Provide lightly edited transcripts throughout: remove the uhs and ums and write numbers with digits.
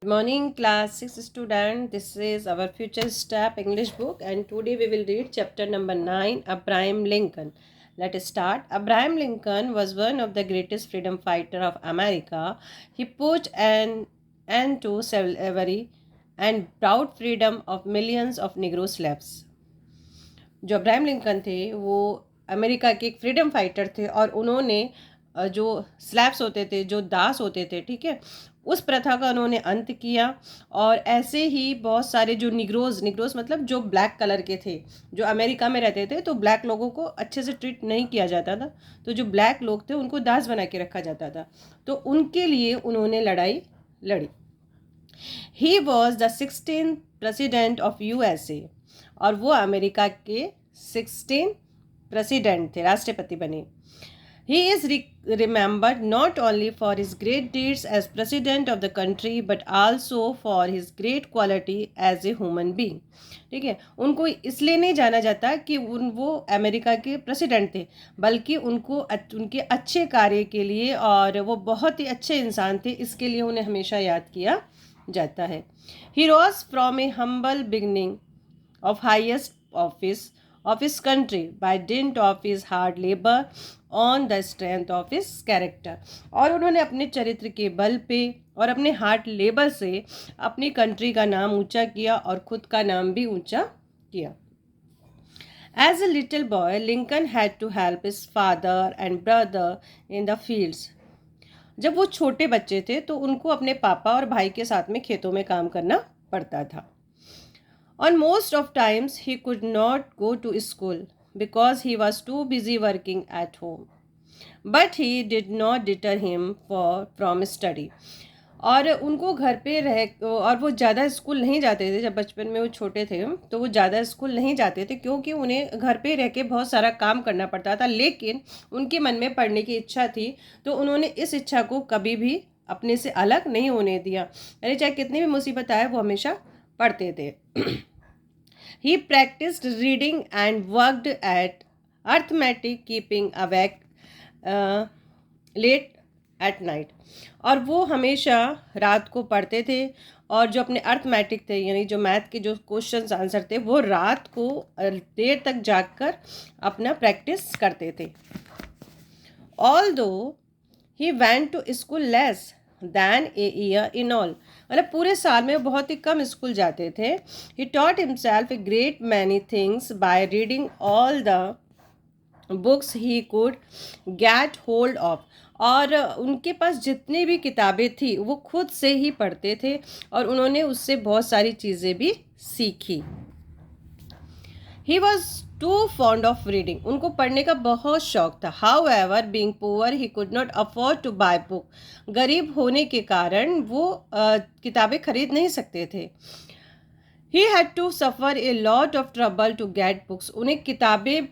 Good morning, class 6 student. This is our future step English book, and today we will read chapter number 9, Abraham Lincoln. Let us start. Abraham Lincoln was one of the greatest freedom fighter of America. He put an end to slavery and brought freedom of millions of Negro slaves. जो Abraham Lincoln थे वो America के एक freedom fighter थे और उन्होंने जो slabs होते थे, जो दास होते थे, ठीक है, उस प्रथा का उन्होंने अंत किया। और ऐसे ही बहुत सारे जो निग्रोज मतलब जो ब्लैक कलर के थे, जो अमेरिका में रहते थे, तो ब्लैक लोगों को अच्छे से ट्रीट नहीं किया जाता था, तो जो ब्लैक लोग थे उनको दास बना के रखा जाता था, तो उनके लिए उन्होंने लड़ाई लड़ी। He was the 16th president of USA, और वो अमेरिका के 16 प्रेसिडेंट थे, राष्ट्रपति बने। He is remembered not only for his great deeds as president of the country but also for his great quality as a human being. ठीक है, उनको इसलिए नहीं जाना जाता कि वो अमेरिका के प्रेसिडेंट थे, बल्कि उनके अच्छे कार्य के लिए, और वो बहुत ही अच्छे इंसान थे, इसके लिए उन्हें हमेशा याद किया जाता है। He rose from a humble beginning of highest office of his country by dint of his hard labor on the strength of his character. और उन्होंने अपने चरित्र के बल पे और अपने हार्ड लेबर से अपनी कंट्री का नाम ऊंचा किया और खुद का नाम भी ऊंचा किया। As a little boy, Lincoln had to help his father and brother in the fields. जब वो छोटे बच्चे थे तो उनको अपने पापा और भाई के साथ में खेतों में काम करना पड़ता था। On most of times he could not go to school because he was too busy working at home. But he did not deter him from study. और उनको घर पे रह और वो ज़्यादा स्कूल नहीं जाते थे। जब बचपन में वो छोटे थे तो वो ज़्यादा स्कूल नहीं जाते थे, क्योंकि उन्हें घर पे रह के बहुत सारा काम करना पड़ता था, लेकिन उनके मन में पढ़ने की इच्छा थी, तो उन्होंने इस इच्छा को कभी भी अपने से अलग नहीं होने दिया। यानी चाहे कितनी भी मुसीबत आए वो हमेशा पढ़ते थे। He practiced reading and worked at arithmetic, keeping awake late at night. और वो हमेशा रात को पढ़ते थे, और जो अपने अर्थमेटिक थे, यानी जो मैथ के जो क्वेश्चन आंसर थे, वो रात को देर तक जागकर अपना प्रैक्टिस करते थे। Although he went to school less than a year in all, मतलब पूरे साल में बहुत ही कम स्कूल जाते थे। He taught himself a great many things by reading all the books he could get hold of. और उनके पास जितनी भी किताबें थी वो खुद से ही पढ़ते थे, और उन्होंने उससे बहुत सारी चीज़ें भी सीखी। He was too fond of reading. उनको पढ़ने का बहुत शौक था। However, being poor, he could not afford to buy book. गरीब होने के कारण वो किताबें खरीद नहीं सकते थे। He had to suffer a lot of trouble to get books. उन्हें किताबें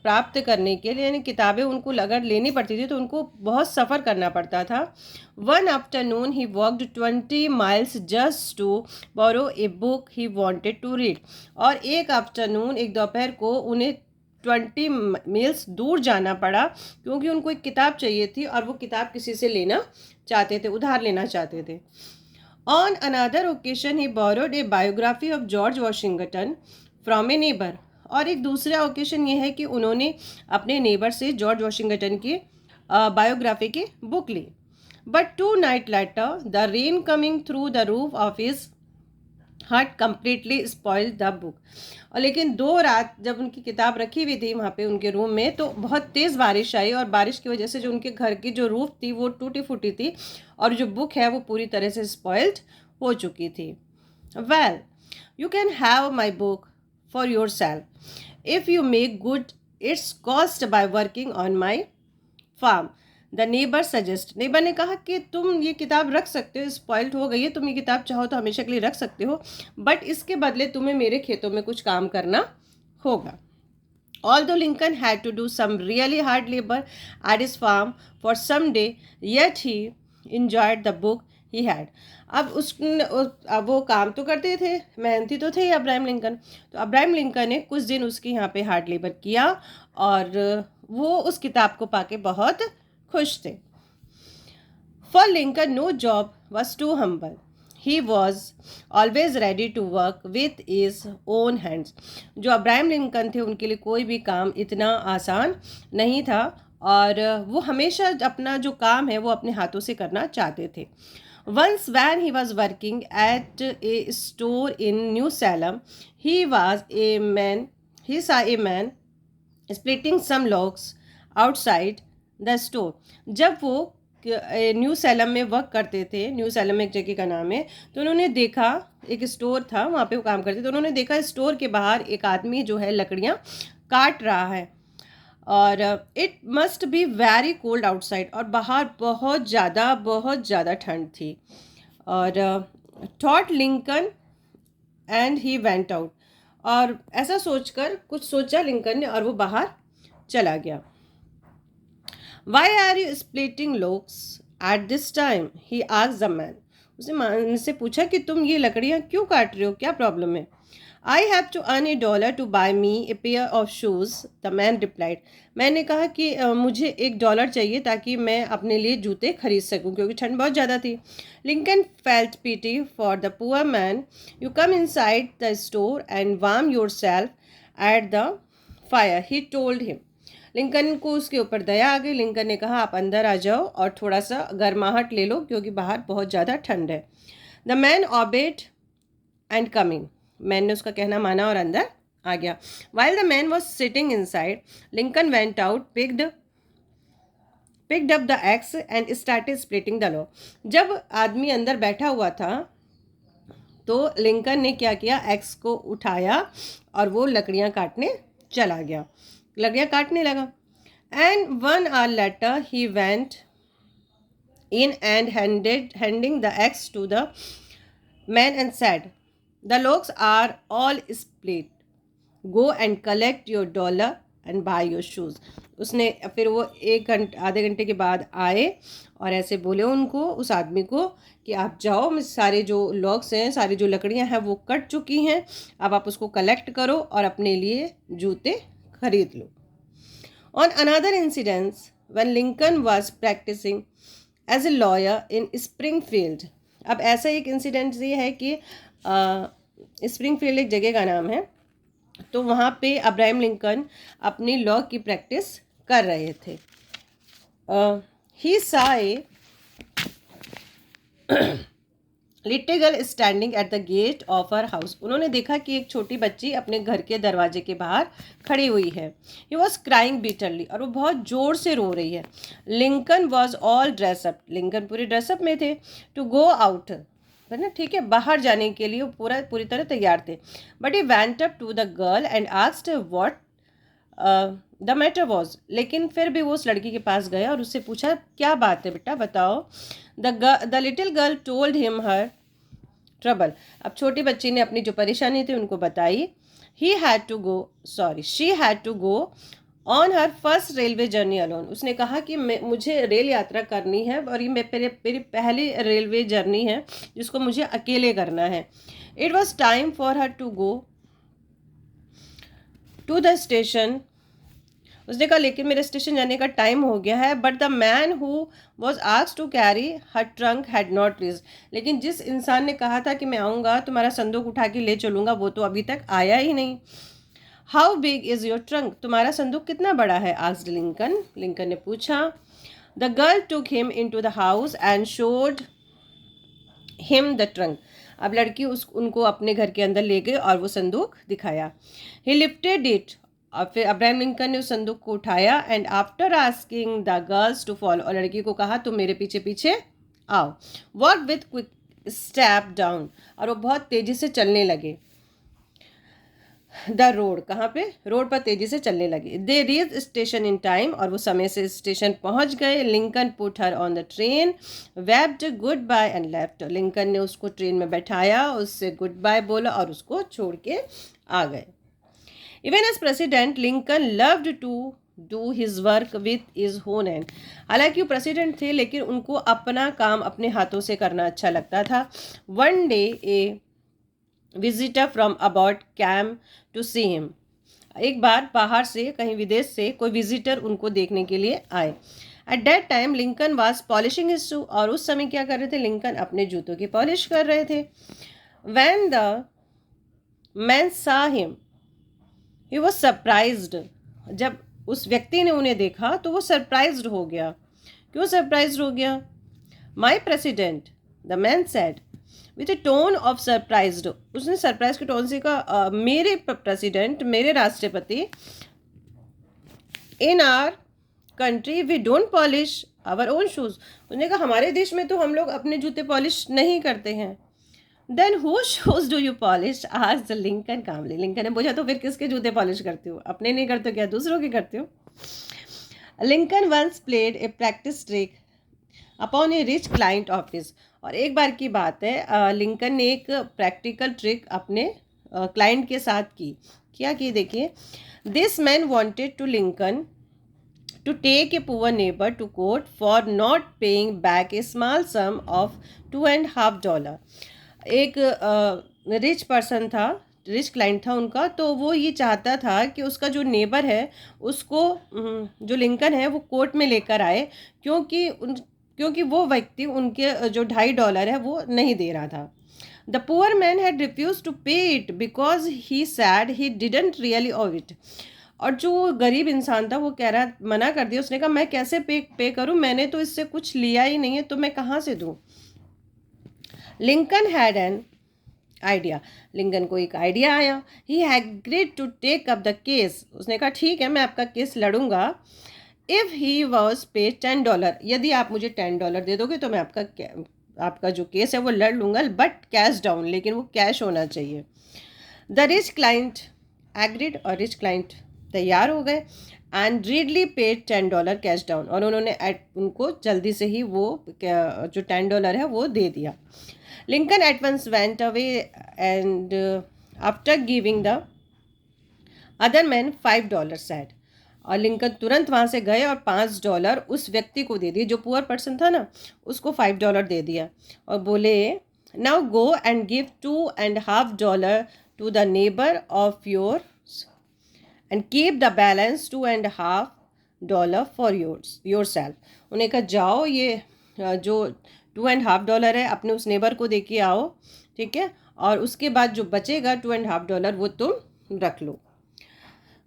प्राप्त करने के लिए, यानी किताबें उनको अगर लेनी पड़ती थी तो उनको बहुत सफ़र करना पड़ता था। One afternoon he walked 20 miles just to borrow a book he wanted to read. और एक आफ्टरनून, एक दोपहर को उन्हें 20 मील्स दूर जाना पड़ा, क्योंकि उनको एक किताब चाहिए थी और वो किताब किसी से लेना चाहते थे, उधार लेना चाहते थे। On another occasion, he borrowed a biography of George Washington from a neighbor. और एक दूसरा ओकेशन ये है कि उन्होंने अपने नेबर से जॉर्ज वॉशिंगटन की बायोग्राफी की book Lee. But 2 nights later, the rain coming through the roof of his hut completely spoiled the book. और लेकिन 2 रात जब उनकी किताब रखी हुई थी वहाँ पे उनके रूम में, तो बहुत तेज़ बारिश आई, और बारिश की वजह से जो उनके घर की जो रूफ थी वो टूटी फूटी थी, और जो बुक है वो पूरी तरह से स्पॉइल्ड हो चुकी थी। Well, you can have my book for yourself if you make good its cost by working on my farm. The neighbour suggest, neighbour ने कहा कि तुम ये किताब रख सकते हो, स्पॉइल्ड हो गई है, तुम ये किताब चाहो तो हमेशा के लिए रख सकते हो, बट इसके बदले तुम्हें मेरे खेतों में कुछ काम करना होगा। Although Lincoln had to do some really hard labor at his farm for some day, yet he enjoyed the book he had. अब वो काम तो करते थे, मेहनती तो थे अब्राहम लिंकन, तो अब्राहम लिंकन ने कुछ दिन उसके यहाँ पे हार्ड लेबर किया, और वो उस किताब को पाके बहुत खुश थे। For Lincoln, no job was too humble. He was always ready to work with his own hands. जो अब्राहम लिंकन थे उनके लिए कोई भी काम इतना आसान नहीं था और वो हमेशा अपना जो काम है वो अपने हाथों से करना चाहते थे। Once when he was working at a store in New Salem, he saw a man splitting some logs outside the store. जब वो न्यू सैलम में वर्क करते थे, न्यू सैलम एक जगह का नाम है, तो उन्होंने देखा, एक स्टोर था वहाँ पे वो काम करते, तो उन्होंने देखा स्टोर के बाहर एक आदमी जो है लकड़ियाँ काट रहा है और it must be very cold outside, और बाहर बहुत ज़्यादा ठंड थी। और thought Lincoln and he went out, और ऐसा सोचकर कुछ सोचा लिंकन ने और वो बाहर चला गया। Why are you splitting logs at this time, he asked the man. उसने से पूछा कि तुम ये लकड़ियाँ क्यों काट रहे हो, क्या प्रॉब्लम है। I have to earn $1 to buy me a pair of shoes, the man replied. मैंने कहा कि मुझे $1 चाहिए ताकि मैं अपने लिए जूते खरीद सकूं क्योंकि ठंड बहुत ज़्यादा थी। Lincoln felt pity for the poor man. You come inside the store and warm yourself at the fire, he told him. Lincoln को उसके ऊपर दया आ गई। लिंकन ने कहा आप अंदर आ जाओ और थोड़ा सा गर्माहट ले लो क्योंकि बाहर बहुत ज़्यादा ठंड है। The man obeyed and come in. Man ने उसका कहना माना और अंदर आ गया। While the man was sitting inside, Lincoln went out, picked up the axe and started splitting the log. जब आदमी अंदर बैठा हुआ था तो लिंकन ने क्या किया, एक्स को उठाया और वो लकड़ियाँ काटने चला गया, लकड़ियाँ काटने लगा। And 1 hour later he went in and handing the axe to the man and said, The logs are all split. Go and collect your $1 and buy your shoes. उसने फिर वो आधे घंटे के बाद आए और ऐसे बोले उनको, उस आदमी को, कि आप जाओ, सारे जो लॉग्स हैं, सारी जो लकड़ियां हैं वो कट चुकी हैं, अब आप उसको कलेक्ट करो और अपने लिए जूते खरीद लो। On another incident, when Lincoln was practicing as a lawyer in Springfield. अब ऐसा एक इंसिडेंट ये है कि स्प्रिंगफील्ड एक जगह का नाम है, तो वहाँ पे अब्राहम लिंकन अपनी लॉ की प्रैक्टिस कर रहे थे। He saw a little girl standing at the gate of her house. उन्होंने देखा कि एक छोटी बच्ची अपने घर के दरवाजे के बाहर खड़ी हुई है। ही वॉज क्राइंग बिटरली, और वो बहुत ज़ोर से रो रही है। Lincoln was all dress up, Lincoln पूरे ड्रेसअप में थे। टू गो आउट, है ना, ठीक है, बाहर जाने के लिए वो पूरी तरह तैयार थे। But he went up to the girl and asked what the matter was. लेकिन फिर भी वो उस लड़की के पास गया और उससे पूछा क्या बात है बेटा, बताओ। The little girl told him her trouble. अब छोटी बच्ची ने अपनी जो परेशानी थी उनको बताई। She had to go on her first railway journey alone. उसने कहा कि मुझे रेल यात्रा करनी है और ये मेरी पहली रेलवे जर्नी है जिसको मुझे अकेले करना है। It was time for her to go to the station. उसने कहा लेकिन मेरे स्टेशन जाने का टाइम हो गया है। But the man who was asked to carry her trunk had not reached. लेकिन जिस इंसान ने कहा था कि मैं आऊँगा तुम्हारा संदूक उठा के ले चलूँगा, वो तो अभी तक आया ही नहीं। How big is your trunk, तुम्हारा संदूक कितना बड़ा है, आस्क्ड लिंकन। लिंकन ने पूछा। The girl took him in to the house and showed him the trunk. अब लड़की उनको अपने घर के अंदर ले गई और वो संदूक दिखाया। ही लिफ्टेड इट, और फिर अब्राहम लिंकन ने उस संदूक को उठाया। And after asking the girls to follow, और लड़की को कहा तुम मेरे पीछे पीछे आओ। Walk with quick step down, और वो बहुत तेज़ी से चलने लगे। द रोड, कहाँ पे, रोड पर तेज़ी से चलने लगे। They reach station in time, और वो समय से स्टेशन पहुँच गए। Lincoln put her on the train, waved goodbye and left. Lincoln ने उसको ट्रेन में बैठाया, उससे गुड बाय बोला और उसको छोड़ के आ गए। Even as president, Lincoln loved to do his work with his own hand. हालांकि वो प्रेसिडेंट थे लेकिन उनको अपना काम अपने हाथों से करना अच्छा लगता था। One day a visitor from abroad came to see him. एक बार बाहर से, कहीं विदेश से कोई विजिटर उनको देखने के लिए आए। At that time Lincoln was polishing his shoe, और उस समय क्या कर रहे थे, लिंकन अपने जूतों की पॉलिश कर रहे थे. व्हेन द मैन सा हिम ही वॉज सरप्राइज्ड. जब उस व्यक्ति ने उन्हें देखा तो वो सरप्राइज्ड हो गया. क्यों सरप्राइज्ड हो गया? My president, the man said with a tone of surprised. उसने सरप्राइज के टोन से कहा, मेरे प्रेसिडेंट, मेरे राष्ट्रपति, in our country we don't polish our own shoes. उसने कहा हमारे देश में तो हम लोग अपने जूते पॉलिश नहीं करते हैं. Then who shoes do you polish, आज द लिंकन कामली. लिंकन ने पूछा तो फिर किसके जूते पॉलिश करते हो? अपने नहीं करते हो क्या, दूसरों के करते हो? Lincoln once played a practice trick upon a rich client of his. और एक बार की बात है, लिंकन ने एक प्रैक्टिकल ट्रिक अपने क्लाइंट के साथ की. क्या की देखिए. This man wanted to Lincoln to take a poor neighbor to court for not paying back a small sum of $2.50. एक रिच पर्सन था, रिच क्लाइंट था उनका, तो वो ये चाहता था कि उसका जो नेबर है उसको जो लिंकन है वो कोर्ट में लेकर आए, क्योंकि वो व्यक्ति उनके जो $2.50 है वो नहीं दे रहा था. The poor man had refuse to pay it because he said he didn't really owe it. और जो गरीब इंसान था वो कह रहा, मना कर दिया. उसने कहा मैं कैसे पे करूं, मैंने तो इससे कुछ लिया ही नहीं है, तो मैं कहाँ से दूं. Lincoln had an idea. Lincoln को एक आइडिया आया. He agreed to take up the case. उसने कहा ठीक है, मैं आपका केस लड़ूंगा. इफ़ ही वॉज पे $10, यदि आप मुझे $10 दे दोगे तो मैं आपका जो केस है वो लड़ लूँगा, बट कैश डाउन, लेकिन वो कैश होना चाहिए. द रिच क्लाइंट एग्रीड, और रिच क्लाइंट तैयार हो गए. And readily paid $10 cash down, और उन्होंने उनको जल्दी से ही वो जो $10 है वो दे दिया. Lincoln at once went away and after giving the other man $5 said. और लिंकन तुरंत वहाँ से गए और $5 उस व्यक्ति को दे दिए, जो पुअर पर्सन था ना, उसको $5 दे दिया. और बोले now go and give $2.50 to the neighbour of your and keep the balance $2.50 for yourself. उन्हें कहा जाओ ये जो $2.50 है अपने उस नेबर को दे के आओ, ठीक है, और उसके बाद जो बचेगा $2.50 वो तुम रख लो.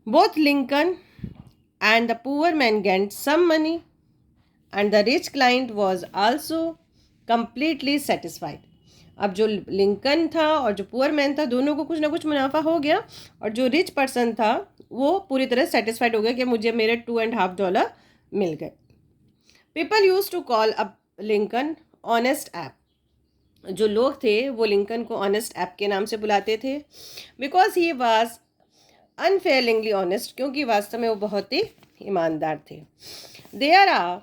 Both Lincoln and the poor man gained some money and the rich client was also completely satisfied. अब जो लिंकन था और जो पुअर मैन था, दोनों को कुछ ना कुछ मुनाफा हो गया, और जो रिच पर्सन था वो पूरी तरह सेटिस्फाइड हो गया कि मुझे मेरे $2.50 मिल गए. People use to call up Lincoln honest Abe. जो लोग थे वो लिंकन को ऑनेस्ट ऐप के नाम से बुलाते थे, because he was unfailingly honest, क्योंकि वास्तव में वो बहुत ही ईमानदार थे. There are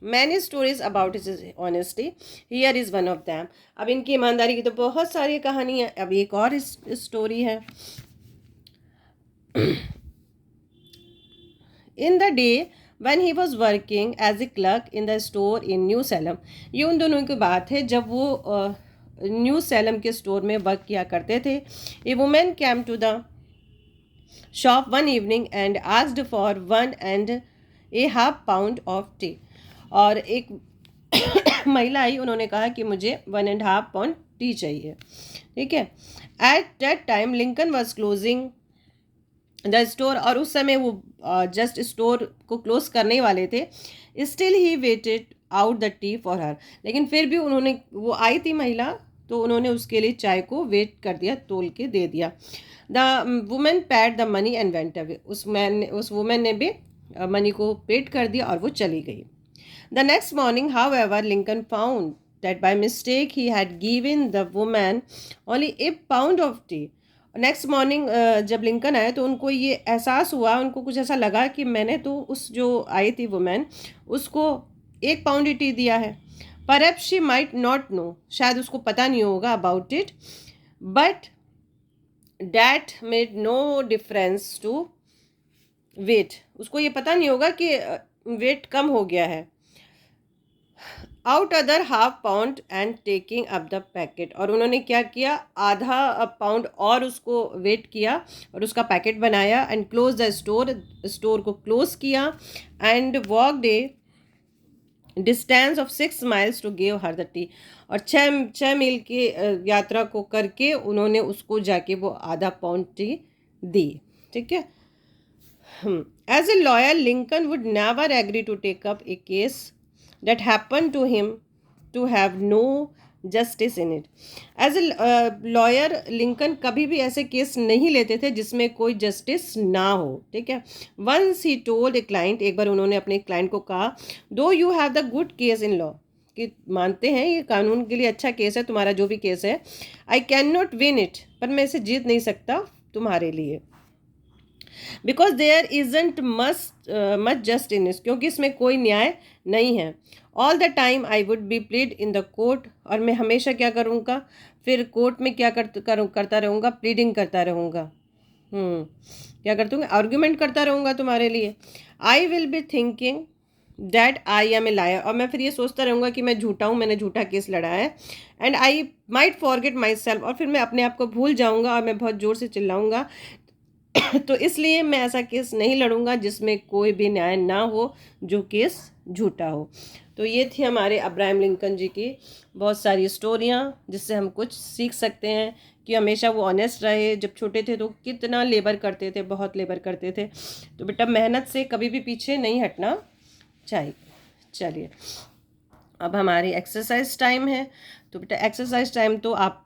many stories about his honesty, here is one of them. अब इनकी ईमानदारी की तो बहुत सारी कहानी है. अब एक और स्टोरी है. In the day when he was working as a clerk in the store in New Salem. ये उन दोनों की बात है जब वो न्यू सैलम के स्टोर में वर्क किया करते थे. A woman came to the shop one evening and asked for 1.5 pound of tea. और एक महिला आई, उन्होंने कहा कि मुझे 1.5 pound टी चाहिए, ठीक है. Eight that time Lincoln was closing the store, और उस समय वो जस्ट स्टोर को क्लोज करने वाले थे. Still he waited out the T for her. लेकिन फिर भी वो आई थी महिला, तो उन्होंने उसके लिए चाय को वेट कर दिया, तोल के दे दिया. The women pad the money and went away. उस वुमेन ने भी मनी को पेड कर दिया और वो चली गई. The next morning however Lincoln found that by mistake he had given the women only a pound of T. Next morning जब लिंकन आए तो उनको ये एहसास हुआ, उनको कुछ ऐसा लगा कि मैंने तो उस जो आई थी वुमेन उसको 1 pound ही टी दिया है. Perhaps she might not know, शायद उसको पता नहीं होगा about it, but that made no difference to weight. उसको ये पता नहीं होगा कि वेट कम हो गया है. Out other ½ pound and taking up the packet. और उन्होंने क्या किया, ½ pound और उसको वेट किया और उसका पैकेट बनाया. एंड क्लोज द स्टोर को क्लोज किया. And walk the distance of 6 miles to give her the tea, और 6 मील की यात्रा को करके उन्होंने उसको जाके वो आधा पाउंड टी दी। ठीक है। As a lawyer Lincoln would never agree to take up a case that happen to him to have no justice in it. As a lawyer Lincoln कभी भी ऐसे केस नहीं लेते थे जिसमें कोई जस्टिस ना हो। ठीक है। Once he told a client, एक बार उन्होंने अपने क्लाइंट को कहा, though you have the good case in law, कि मानते हैं ये कानून के लिए अच्छा केस है तुम्हारा जो भी केस है, I can not win it, पर मैं इसे जीत नहीं सकता तुम्हारे लिए, because there isn't much just in it, क्योंकि इसमें कोई न्याय नहीं है। All the time I would be plead in the court, और मैं हमेशा क्या करूँगा, फिर कोर्ट में क्या करता रहूँगा, प्लीडिंग करता रहूँगा। क्या करता हूँ, आर्ग्यूमेंट करता रहूँगा तुम्हारे लिए। I will be thinking that I am a liar, और मैं फिर ये सोचता रहूँगा कि मैं झूठा हूँ, मैंने झूठा केस लड़ा है। And I might forget my self, और फिर मैं अपने आप को भूल जाऊँगा और मैं बहुत ज़ोर से चिल्लाऊँगा। तो इसलिए मैं ऐसा केस नहीं लड़ूंगा जिसमें कोई भी न्याय ना हो, जो केस झूठा हो। तो ये थी हमारे अब्राहम लिंकन जी की बहुत सारी स्टोरियाँ जिससे हम कुछ सीख सकते हैं कि हमेशा वो ऑनेस्ट रहे। जब छोटे थे तो कितना लेबर करते थे, बहुत लेबर करते थे। तो बेटा मेहनत से कभी भी पीछे नहीं हटना चाहिए। चलिए अब हमारी एक्सरसाइज टाइम है। तो बेटा एक्सरसाइज टाइम तो आप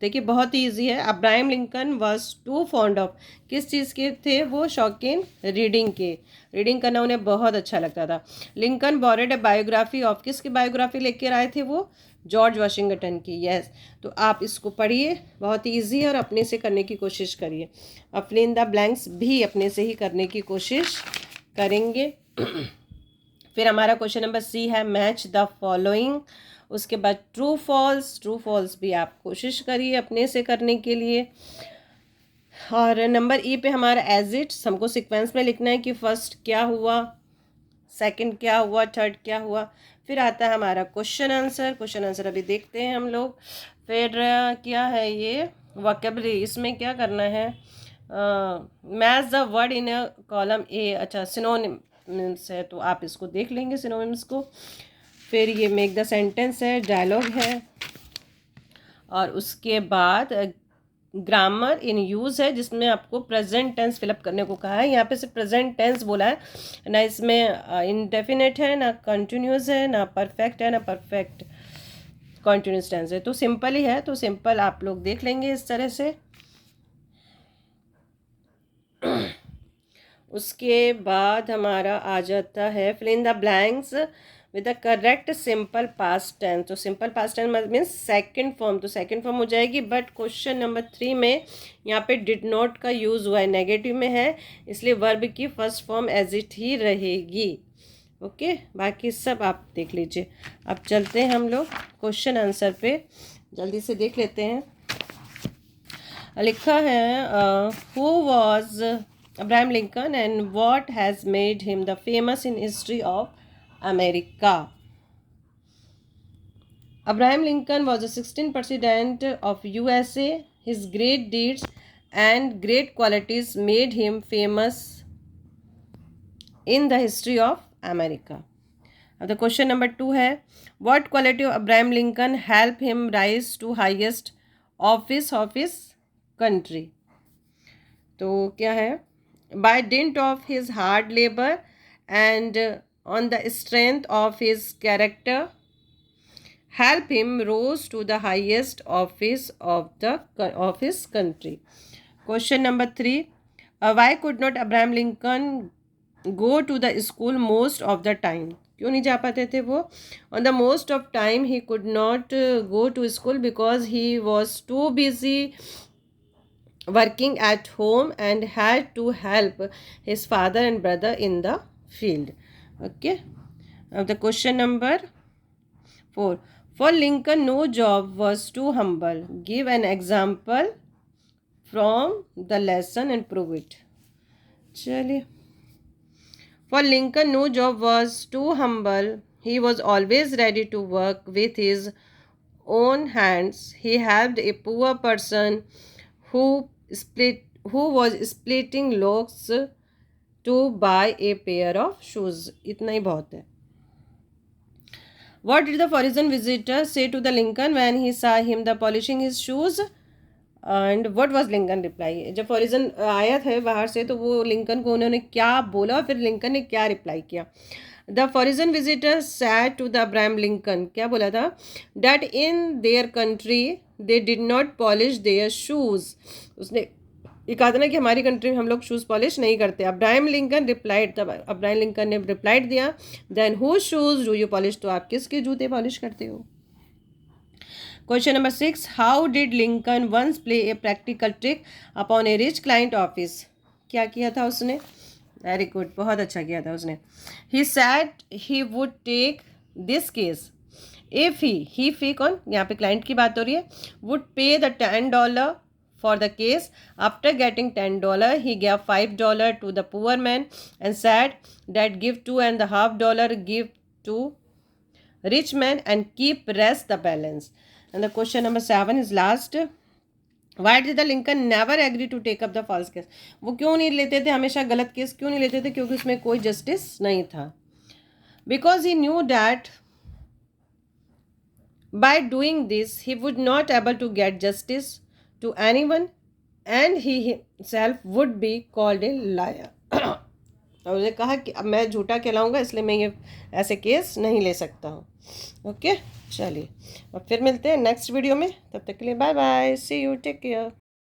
देखिए बहुत ही ईजी है। Abraham Lincoln was too fond of, किस चीज़ के थे वो, शौकीन रीडिंग के, रीडिंग करना उन्हें बहुत अच्छा लगता था। लिंकन बोरेड ए बायोग्राफी ऑफ, किसकी बायोग्राफी लेकर आए थे वो, जॉर्ज वाशिंगटन की। यस, तो आप इसको पढ़िए, बहुत ही ईजी है और अपने से करने की कोशिश करिए। अब फिल इन द ब्लैंक्स भी अपने से ही करने की कोशिश करेंगे। फिर हमारा क्वेश्चन नंबर सी है, मैच द फॉलोइंग। उसके बाद ट्रू फॉल्स, ट्रू फॉल्स भी आप कोशिश करिए अपने से करने के लिए। और नंबर ई पे हमारा एज इट्स, हमको सीक्वेंस में लिखना है कि फर्स्ट क्या हुआ, सेकंड क्या हुआ, थर्ड क्या हुआ। फिर आता है हमारा क्वेश्चन आंसर, क्वेश्चन आंसर अभी देखते हैं हम लोग। फिर क्या है ये, वोकैबुलरी, इसमें क्या करना है, match the word in a column A. अच्छा सिनोनिम्स है तो आप इसको देख लेंगे सिनोनिम्स को। फिर ये मेक द सेंटेंस है, डायलॉग है, और उसके बाद ग्रामर इन यूज़ है जिसमें आपको प्रेजेंट टेंस फिलअप करने को कहा है। यहाँ पे सिर्फ प्रेजेंट टेंस बोला है ना, इसमें इनडेफिनेट है ना कंटिन्यूस है ना परफेक्ट है ना परफेक्ट कंटिन्यूस टेंस है। तो सिंपल ही है, तो सिंपल आप लोग देख लेंगे इस तरह से। उसके बाद हमारा आ जाता है fill in the blanks with the correct simple past tense. तो simple past tense means second form, तो सेकंड फॉर्म हो जाएगी। बट क्वेश्चन नंबर 3 में यहाँ पे डिड नॉट का यूज़ हुआ है, नेगेटिव में है, इसलिए वर्ब की फर्स्ट फॉर्म एज इट ही रहेगी। ओके, बाकी सब आप देख लीजिए। अब चलते हैं हम लोग क्वेश्चन आंसर पे, जल्दी से देख लेते हैं। लिखा है who was Abraham Lincoln and what has made him the famous in history of America. Abraham Lincoln was the 16th president of USA. His great deeds and great qualities made him famous in the history of America. Now the question number 2 है, what quality of Abraham Lincoln helped him rise to highest office of his country. तो क्या है, by dint of his hard labor and on the strength of his character help him rose to the highest office of his country. Question number 3, why could not Abraham Lincoln go to the school most of the time. क्यों नहीं जा पाते थे वो, on the most of time he could not go to school because he was too busy working at home and had to help his father and brother in the field. Okay, now the question number 4, for Lincoln no job was too humble. Give an example from the lesson and prove it. चलिए, for Lincoln no job was too humble. He was always ready to work with his own hands. He helped a poor person who was splitting logs to buy a pair of shoes. इतना ही बहुत है। What did the foreign visitor say to the Lincoln when he saw him the polishing his shoes? And what was Lincoln reply? जब foreign आया था बाहर से तो वो लिंकन को उन्होंने क्या बोला, फिर लिंकन ने क्या रिप्लाई किया? The foreign visitor said to the Abraham Lincoln, क्या बोला था? That in their country they did not polish their shoes. उसने ये कहा था ना कि हमारी कंट्री में हम लोग शूज़ पॉलिश नहीं करते. अब्राहम लिंकन रिप्लाइड, तब अब्राहम लिंकन ने रिप्लाइड दिया, then whose shoes do you polish? तो आप किसके जूते पॉलिश करते हो? Question number 6. How did Lincoln once play a practical trick upon a rich client office? क्या किया था उसने? वेरी गुड, बहुत अच्छा किया था उसने. He said he would take this case if he fee कौन? यहाँ पे क्लाइंट की बात हो रही है. would pay the $10 for the case. After getting $10, he gave $5 to the poor man and said that give $2.50 give to rich man and keep rest the balance. And the question number 7 is last. Why did the Lincoln never agree to take up the false case? वो क्यों नहीं लेते थे, हमेशा गलत case क्यों नहीं लेते थे? क्योंकि उसमें कोई जस्टिस नहीं था. Because he knew that by doing this he would not able to get justice to anyone and he himself would be called a liar. और उसने कहा कि अब मैं झूठा कहलाऊंगा, इसलिए मैं ये ऐसे केस नहीं ले सकता हूँ. ओके, चलिए अब फिर मिलते हैं नेक्स्ट वीडियो में. तब तक के लिए bye bye, see you, take care.